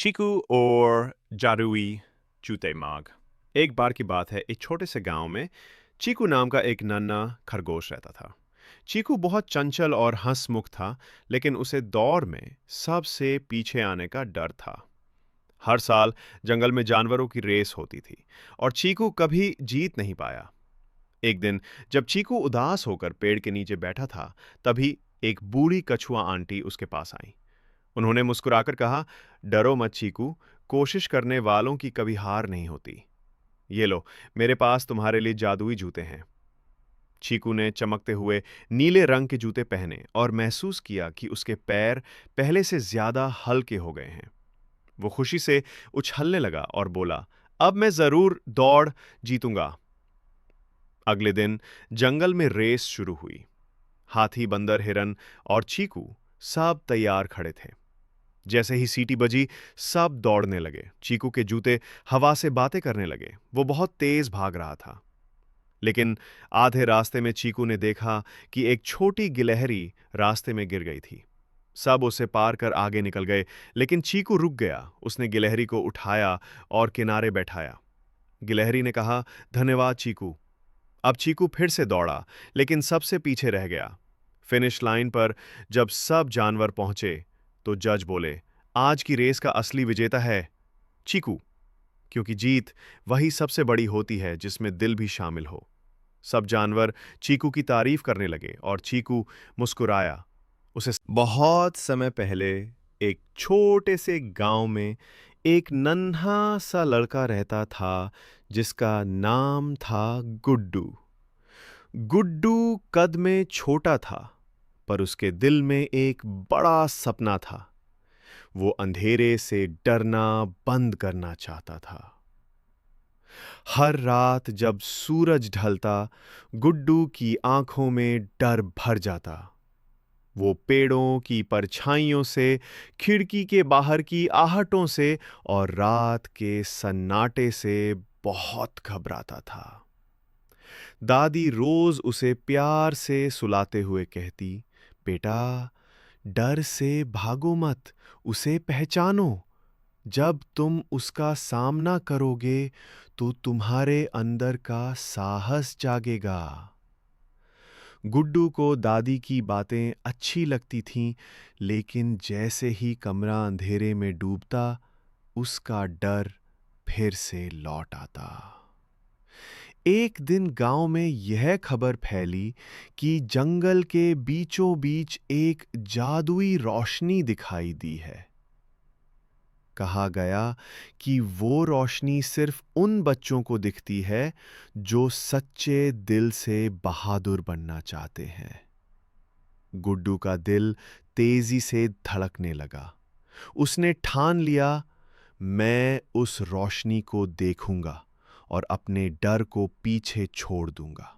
चीकू और जादुई जूते माग। एक बार की बात है, एक छोटे से गांव में चीकू नाम का एक नन्हा खरगोश रहता था। चीकू बहुत चंचल और हंसमुख था, लेकिन उसे दौड़ में सबसे पीछे आने का डर था। हर साल जंगल में जानवरों की रेस होती थी और चीकू कभी जीत नहीं पाया। एक दिन जब चीकू उदास होकर पेड़ के नीचे बैठा था, तभी एक बूढ़ी कछुआ आंटी उसके पास आई। उन्होंने मुस्कुराकर कहा, डरो मत चीकू, कोशिश करने वालों की कभी हार नहीं होती। ये लो, मेरे पास तुम्हारे लिए जादुई जूते हैं। चीकू ने चमकते हुए नीले रंग के जूते पहने और महसूस किया कि उसके पैर पहले से ज्यादा हल्के हो गए हैं। वो खुशी से उछलने लगा और बोला, अब मैं जरूर दौड़ जीतूंगा। अगले दिन जंगल में रेस शुरू हुई। हाथी, बंदर, हिरन और चीकू सब तैयार खड़े थे। जैसे ही सीटी बजी, सब दौड़ने लगे। चीकू के जूते हवा से बातें करने लगे। वो बहुत तेज भाग रहा था, लेकिन आधे रास्ते में चीकू ने देखा कि एक छोटी गिलहरी रास्ते में गिर गई थी। सब उसे पार कर आगे निकल गए, लेकिन चीकू रुक गया। उसने गिलहरी को उठाया और किनारे बैठाया। गिलहरी ने कहा, धन्यवाद चीकू। अब चीकू फिर से दौड़ा, लेकिन सबसे पीछे रह गया। फिनिश लाइन पर जब सब जानवर पहुंचे, तो जज बोले, आज की रेस का असली विजेता है चीकू, क्योंकि जीत वही सबसे बड़ी होती है जिसमें दिल भी शामिल हो। सब जानवर चीकू की तारीफ करने लगे और चीकू मुस्कुराया। उसे बहुत समय पहले एक छोटे से गांव में एक नन्हा सा लड़का रहता था, जिसका नाम था गुड्डू। गुड्डू कद में छोटा था, पर उसके दिल में एक बड़ा सपना था। वो अंधेरे से डरना बंद करना चाहता था। हर रात जब सूरज ढलता, गुड्डू की आंखों में डर भर जाता। वो पेड़ों की परछाइयों से, खिड़की के बाहर की आहटों से और रात के सन्नाटे से बहुत घबराता था। दादी रोज उसे प्यार से सुलाते हुए कहती, बेटा, डर से भागो मत, उसे पहचानो। जब तुम उसका सामना करोगे, तो तुम्हारे अंदर का साहस जागेगा। गुड्डू को दादी की बातें अच्छी लगती थीं, लेकिन जैसे ही कमरा अंधेरे में डूबता, उसका डर फिर से लौट आता। एक दिन गांव में यह खबर फैली कि जंगल के बीचों बीच एक जादुई रोशनी दिखाई दी है। कहा गया कि वो रोशनी सिर्फ उन बच्चों को दिखती है जो सच्चे दिल से बहादुर बनना चाहते हैं। गुड्डू का दिल तेजी से धड़कने लगा। उसने ठान लिया, मैं उस रोशनी को देखूंगा और अपने डर को पीछे छोड़ दूंगा।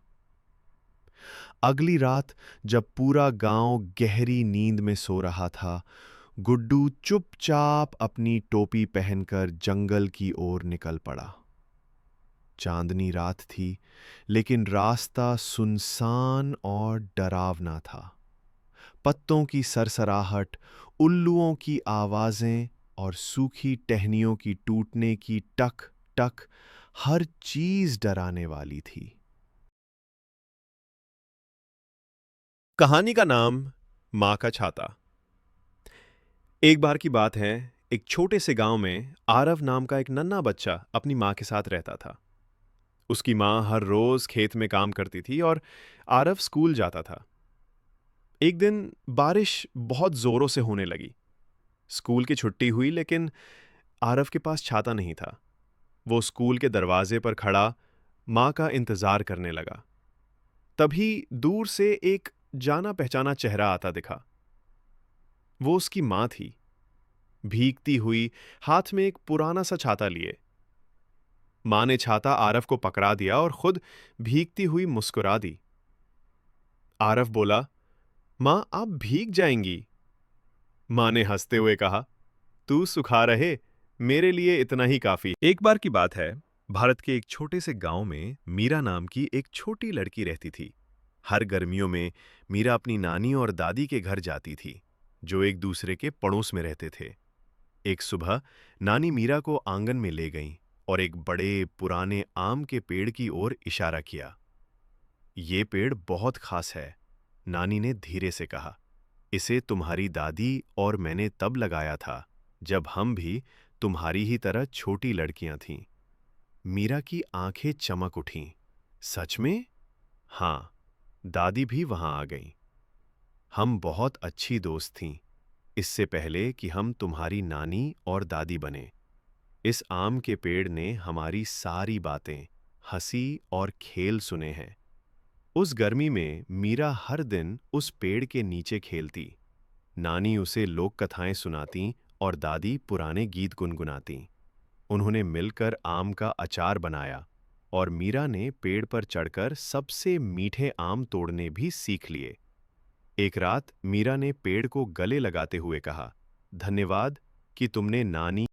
अगली रात जब पूरा गांव गहरी नींद में सो रहा था, गुड्डू चुपचाप अपनी टोपी पहनकर जंगल की ओर निकल पड़ा। चांदनी रात थी, लेकिन रास्ता सुनसान और डरावना था। पत्तों की सरसराहट, उल्लुओं की आवाजें और सूखी टहनियों की टूटने की टक टक, हर चीज डराने वाली थी। कहानी का नाम, मां का छाता। एक बार की बात है, एक छोटे से गांव में आरव नाम का एक नन्हा बच्चा अपनी मां के साथ रहता था। उसकी मां हर रोज खेत में काम करती थी और आरव स्कूल जाता था। एक दिन बारिश बहुत जोरों से होने लगी। स्कूल की छुट्टी हुई, लेकिन आरव के पास छाता नहीं था। वो स्कूल के दरवाजे पर खड़ा मां का इंतजार करने लगा। तभी दूर से एक जाना पहचाना चेहरा आता दिखा। वो उसकी मां थी, भीगती हुई, हाथ में एक पुराना सा छाता लिए। मां ने छाता आरव को पकड़ा दिया और खुद भीगती हुई मुस्कुरा दी। आरव बोला, मां, आप भीग जाएंगी। मां ने हंसते हुए कहा, तू सुखा रहे, मेरे लिए इतना ही काफी। एक बार की बात है, भारत के एक छोटे से गांव में मीरा नाम की एक छोटी लड़की रहती थी। हर गर्मियों में मीरा अपनी नानी और दादी के घर जाती थी, जो एक दूसरे के पड़ोस में रहते थे। एक सुबह नानी मीरा को आंगन में ले गईं और एक बड़े पुराने आम के पेड़ की ओर इशारा किया। ये पेड़ बहुत खास है, नानी ने धीरे से कहा। इसे तुम्हारी दादी और मैंने तब लगाया था जब हम भी तुम्हारी ही तरह छोटी लड़कियां थीं। मीरा की आंखें चमक उठीं। सच में? हाँ, दादी भी वहां आ गईं। हम बहुत अच्छी दोस्त थीं, इससे पहले कि हम तुम्हारी नानी और दादी बने। इस आम के पेड़ ने हमारी सारी बातें, हंसी और खेल सुने हैं। उस गर्मी में मीरा हर दिन उस पेड़ के नीचे खेलती। नानी उसे लोक कथाएं सुनाती और दादी पुराने गीत गुनगुनाती। उन्होंने मिलकर आम का अचार बनाया और मीरा ने पेड़ पर चढ़कर सबसे मीठे आम तोड़ने भी सीख लिए। एक रात मीरा ने पेड़ को गले लगाते हुए कहा, धन्यवाद कि तुमने नानी